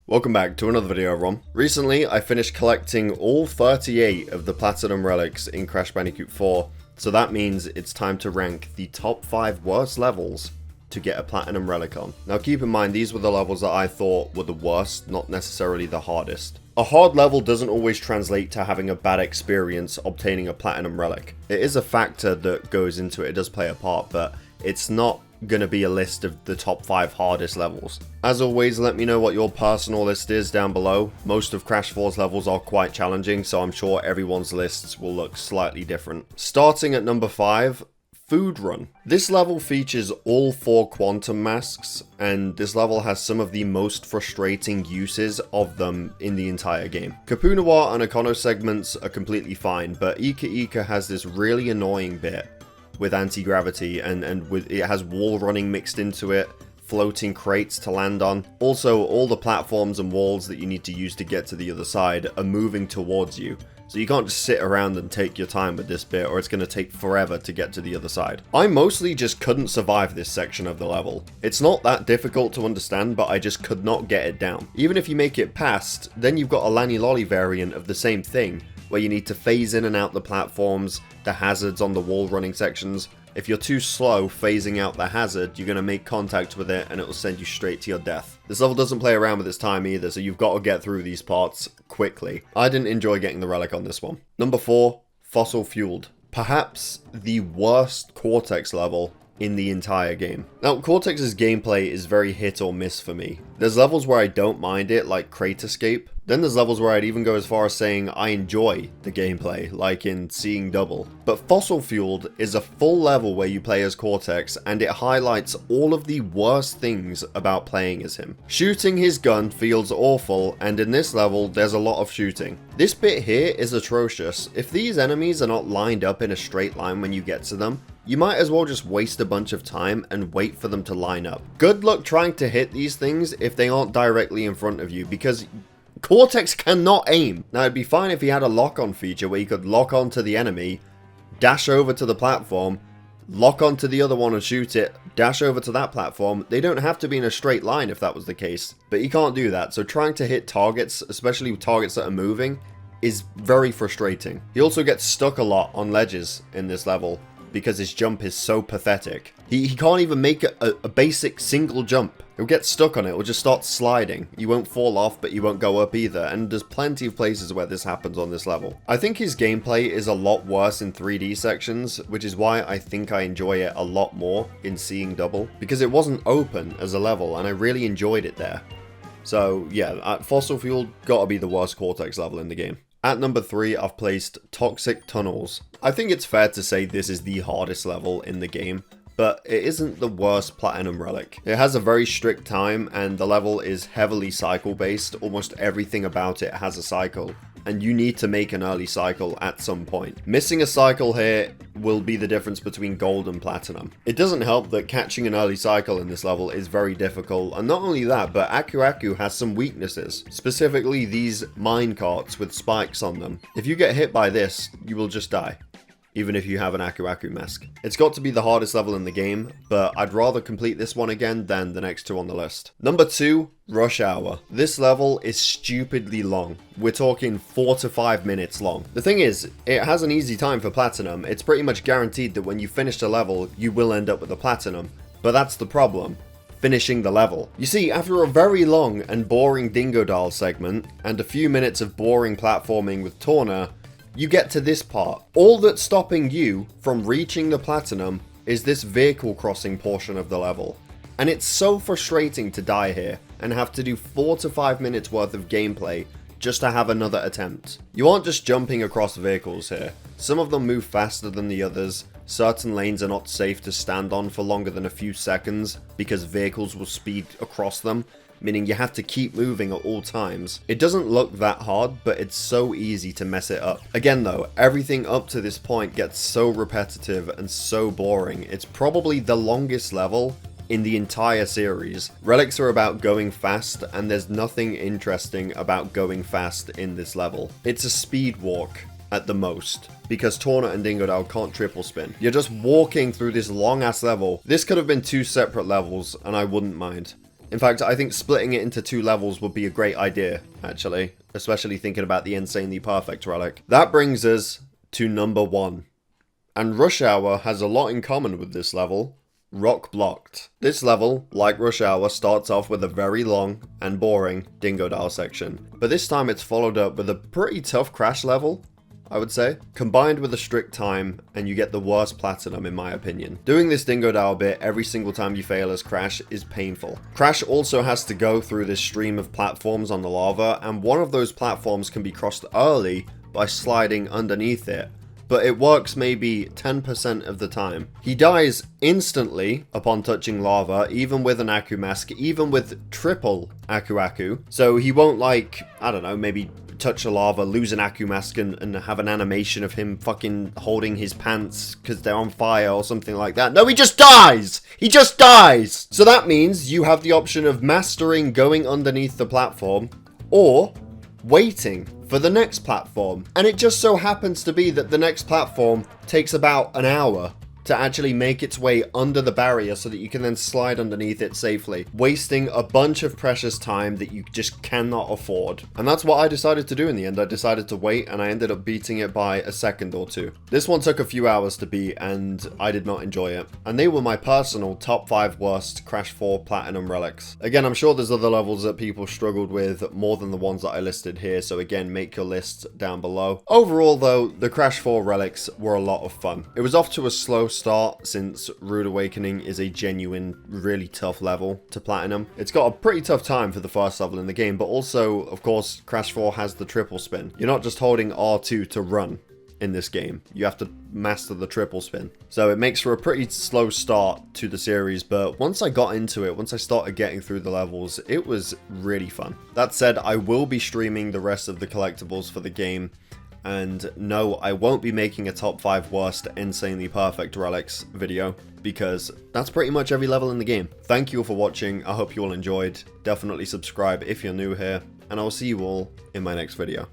Welcome back to another video, Ron. Recently, I finished collecting all 38 of the Platinum Relics in Crash Bandicoot 4, so that means it's time to rank the top 5 worst levels to get a Platinum Relic on. Now keep in mind, these were the levels that I thought were the worst, not necessarily the hardest. A hard level doesn't always translate to having a bad experience obtaining a Platinum Relic. It is a factor that goes into it, it does play a part, but it's not gonna be a list of the top 5 hardest levels. As always, let me know what your personal list is down below. Most of Crash 4's levels are quite challenging, so I'm sure everyone's lists will look slightly different. Starting at number 5, Food Run. This level features all 4 quantum masks, and this level has some of the most frustrating uses of them in the entire game. Capunoir and Econo segments are completely fine, but Ika Ika has this really annoying bit with anti-gravity and with it has wall running mixed into it, floating crates to land on. Also, all the platforms and walls that you need to use to get to the other side are moving towards you, so you can't just sit around and take your time with this bit, or it's going to take forever to get to the other side. I mostly just couldn't survive this section of the level. It's not that difficult to understand, but I just could not get it down. Even if you make it past, then you've got a Lani Lolly variant of the same thing, where you need to phase in and out the platforms, the hazards on the wall running sections. If you're too slow phasing out the hazard, you're going to make contact with it and it will send you straight to your death. This level doesn't play around with its time either, so you've got to get through these parts quickly. I didn't enjoy getting the relic on this one. Number 4, Fossil Fueled. Perhaps the worst Cortex level in the entire game. Now, Cortex's gameplay is very hit or miss for me. There's levels where I don't mind it, like Crate Escape. Then there's levels where I'd even go as far as saying I enjoy the gameplay, like in Seeing Double. But Fossil Fueled is a full level where you play as Cortex, and it highlights all of the worst things about playing as him. Shooting his gun feels awful, and in this level there's a lot of shooting. This bit here is atrocious. If these enemies are not lined up in a straight line when you get to them, you might as well just waste a bunch of time and wait for them to line up. Good luck trying to hit these things if they aren't directly in front of you, because Cortex cannot aim. Now, it'd be fine if he had a lock-on feature where you could lock onto the enemy, dash over to the platform, lock onto the other one and shoot it, dash over to that platform. They don't have to be in a straight line if that was the case, but you can't do that. So trying to hit targets, especially targets that are moving, is very frustrating. He also gets stuck a lot on ledges in this level because his jump is so pathetic. He can't even make a basic single jump. He'll get stuck on it, or just start sliding. You won't fall off, but you won't go up either, and there's plenty of places where this happens on this level. I think his gameplay is a lot worse in 3D sections, which is why I think I enjoy it a lot more in Seeing Double, because it wasn't open as a level, and I really enjoyed it there. So yeah, Fossil Fuel gotta be the worst Cortex level in the game. At number 3, I've placed Toxic Tunnels. I think it's fair to say this is the hardest level in the game, but it isn't the worst Platinum Relic. It has a very strict time, and the level is heavily cycle based. Almost everything about it has a cycle, and you need to make an early cycle at some point. Missing a cycle here will be the difference between gold and platinum. It doesn't help that catching an early cycle in this level is very difficult, and not only that, but Aku Aku has some weaknesses, specifically these mine carts with spikes on them. If you get hit by this, you will just die, even if you have an Aku Aku mask. It's got to be the hardest level in the game, but I'd rather complete this one again than the next 2 on the list. Number 2, Rush Hour. This level is stupidly long. We're talking 4 to 5 minutes long. The thing is, it has an easy time for Platinum. It's pretty much guaranteed that when you finish the level, you will end up with a Platinum. But that's the problem: finishing the level. You see, after a very long and boring Dingodile segment, and a few minutes of boring platforming with Torna, you get to this part. All that's stopping you from reaching the platinum is this vehicle crossing portion of the level. And it's so frustrating to die here and have to do 4 to 5 minutes worth of gameplay just to have another attempt. You aren't just jumping across vehicles here. Some of them move faster than the others. Certain lanes are not safe to stand on for longer than a few seconds because vehicles will speed across them, meaning you have to keep moving at all times. It doesn't look that hard, but it's so easy to mess it up. Again though, everything up to this point gets so repetitive and so boring. It's probably the longest level in the entire series. Relics are about going fast, and there's nothing interesting about going fast in this level. It's a speed walk at the most, because Torna and Dingodile can't triple spin. You're just walking through this long ass level. This could have been 2 separate levels and I wouldn't mind. In fact, I think splitting it into 2 levels would be a great idea, actually, especially thinking about the insanely perfect relic. That brings us to number 1. And Rush Hour has a lot in common with this level. Rock Blocked. This level, like Rush Hour, starts off with a very long and boring Dingodile section. But this time it's followed up with a pretty tough crash level, I would say, combined with a strict time, and you get the worst platinum in my opinion. Doing this Dingodile bit every single time you fail as Crash is painful. Crash also has to go through this stream of platforms on the lava, and one of those platforms can be crossed early by sliding underneath it, but it works maybe 10% of the time. He dies instantly upon touching lava, even with an Aku mask, even with triple Aku. So he won't, like, I don't know, maybe touch a lava, lose an Aku mask, and have an animation of him fucking holding his pants because they're on fire or something like that. No, he just dies! He just dies! So that means you have the option of mastering going underneath the platform, or waiting for the next platform. And it just so happens to be that the next platform takes about an hour to actually make its way under the barrier so that you can then slide underneath it safely, wasting a bunch of precious time that you just cannot afford. And that's what I decided to do in the end. I decided to wait, and I ended up beating it by a second or 2. This one took a few hours to beat, and I did not enjoy it. And they were my personal top 5 worst Crash 4 Platinum relics. Again, I'm sure there's other levels that people struggled with more than the ones that I listed here, so again, make your lists down below. Overall though, the Crash 4 relics were a lot of fun. It was off to a slow start, since Rude Awakening is a genuine, really tough level to platinum. It's got a pretty tough time for the first level in the game, but also, of course, Crash 4 has the triple spin. You're not just holding R2 to run in this game. You have to master the triple spin. So it makes for a pretty slow start to the series, but once I got into it, once I started getting through the levels, it was really fun. That said, I will be streaming the rest of the collectibles for the game. And no, I won't be making a top 5 worst insanely perfect relics video, because that's pretty much every level in the game. Thank you all for watching. I hope you all enjoyed. Definitely subscribe if you're new here, and I'll see you all in my next video.